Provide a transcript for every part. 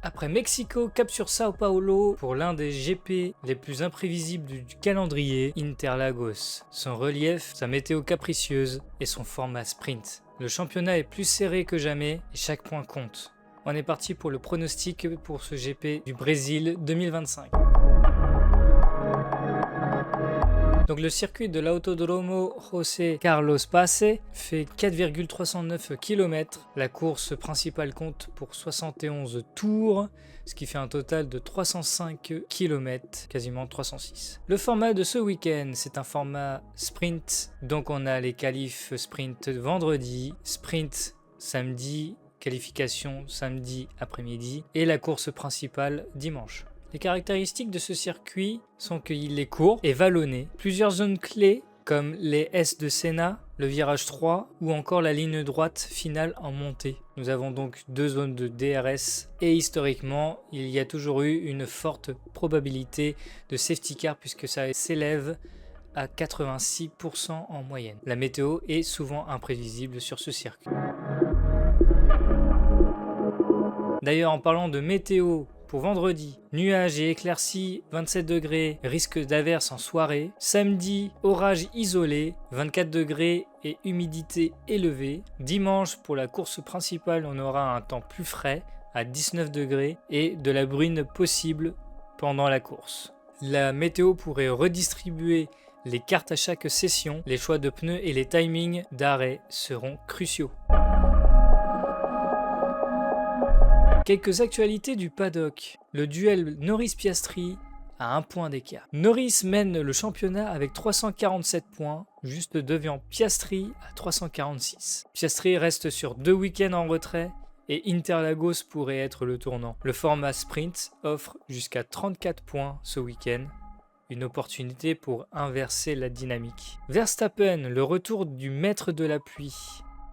Après Mexico, cap sur Sao Paulo pour l'un des GP les plus imprévisibles du calendrier, Interlagos. Son relief, sa météo capricieuse et son format sprint. Le championnat est plus serré que jamais et chaque point compte. On est parti pour le pronostic pour ce GP du Brésil 2025. Donc le circuit de l'Autódromo José Carlos Pace fait 4,309 km. La course principale compte pour 71 tours, ce qui fait un total de 305 km, quasiment 306. Le format de ce week-end, c'est un format sprint. Donc on a les qualifs sprint vendredi, sprint samedi, qualification samedi après-midi et la course principale dimanche. Les caractéristiques de ce circuit sont qu'il est court et vallonné. Plusieurs zones clés comme les S de Senna, le virage 3 ou encore la ligne droite finale en montée. Nous avons donc deux zones de DRS et historiquement, il y a toujours eu une forte probabilité de safety car puisque ça s'élève à 86% en moyenne. La météo est souvent imprévisible sur ce circuit. D'ailleurs, en parlant de météo, pour vendredi, nuages et éclaircies, 27 degrés, risque d'averse en soirée. Samedi, orage isolé, 24 degrés et humidité élevée. Dimanche, pour la course principale, on aura un temps plus frais, à 19 degrés, et de la bruine possible pendant la course. La météo pourrait redistribuer les cartes à chaque session. Les choix de pneus et les timings d'arrêt seront cruciaux. Quelques actualités du paddock. Le duel Norris-Piastri à 1 point d'écart. Norris mène le championnat avec 347 points, juste devant Piastri à 346. Piastri reste sur 2 week-ends en retrait et Interlagos pourrait être le tournant. Le format sprint offre jusqu'à 34 points ce week-end. Une opportunité pour inverser la dynamique. Verstappen, le retour du maître de la pluie.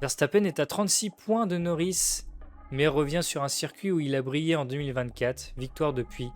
Verstappen est à 36 points de Norris, mais revient sur un circuit où il a brillé en 2024, victoire depuis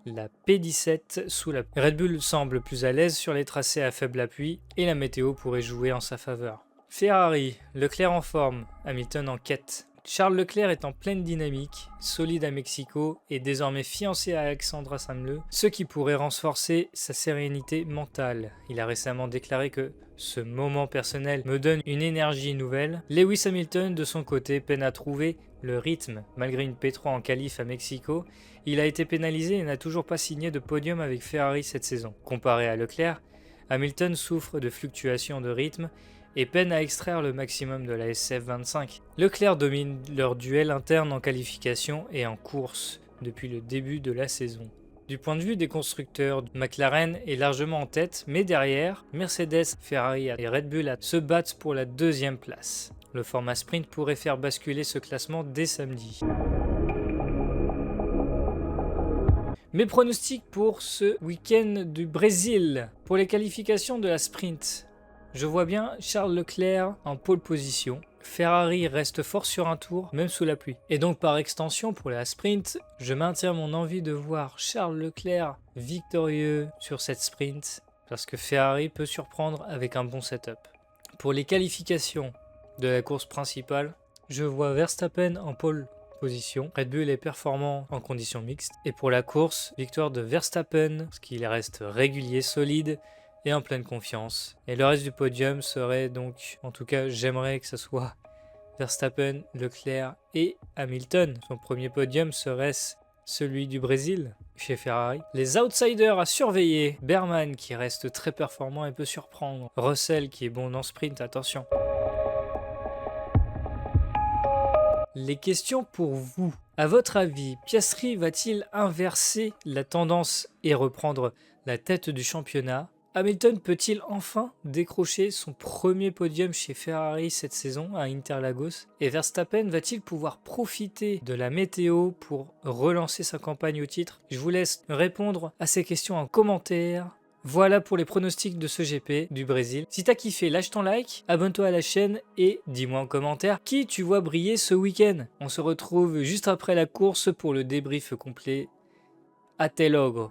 la P17 sous la pluie. Red Bull semble plus à l'aise sur les tracés à faible appui et la météo pourrait jouer en sa faveur. Ferrari, Leclerc en forme, Hamilton en quête. Charles Leclerc est en pleine dynamique, solide à Mexico et désormais fiancé à Alexandra Sainz, ce qui pourrait renforcer sa sérénité mentale. Il a récemment déclaré que ce moment personnel me donne une énergie nouvelle. Lewis Hamilton, de son côté, peine à trouver le rythme. Malgré une P3 en qualif à Mexico, il a été pénalisé et n'a toujours pas signé de podium avec Ferrari cette saison. Comparé à Leclerc, Hamilton souffre de fluctuations de rythme et peine à extraire le maximum de la SF25. Leclerc domine leur duel interne en qualification et en course depuis le début de la saison. Du point de vue des constructeurs, McLaren est largement en tête, mais derrière, Mercedes, Ferrari et Red Bull se battent pour la deuxième place. Le format sprint pourrait faire basculer ce classement dès samedi. Mes pronostics pour ce week-end du Brésil. Pour les qualifications de la sprint, je vois bien Charles Leclerc en pole position. Ferrari reste fort sur un tour, même sous la pluie. Et donc par extension, pour la sprint, je maintiens mon envie de voir Charles Leclerc victorieux sur cette sprint, parce que Ferrari peut surprendre avec un bon setup. Pour les qualifications de la course principale, je vois Verstappen en pole position. Red Bull est performant en conditions mixtes. Et pour la course, victoire de Verstappen, parce qu'il reste régulier, solide, et en pleine confiance. Et le reste du podium serait donc, en tout cas j'aimerais que ce soit Verstappen, Leclerc et Hamilton. Son premier podium serait celui du Brésil chez Ferrari. Les outsiders à surveiller, Berman qui reste très performant et peut surprendre. Russell qui est bon en sprint, attention. Les questions pour vous. À votre avis, Piastri va-t-il inverser la tendance et reprendre la tête du championnat ? Hamilton peut-il enfin décrocher son premier podium chez Ferrari cette saison à Interlagos? Et Verstappen va-t-il pouvoir profiter de la météo pour relancer sa campagne au titre? Je vous laisse répondre à ces questions en commentaire. Voilà pour les pronostics de ce GP du Brésil. Si t'as kiffé, lâche ton like, abonne-toi à la chaîne et dis-moi en commentaire qui tu vois briller ce week-end. On se retrouve juste après la course pour le débrief complet. A te logo.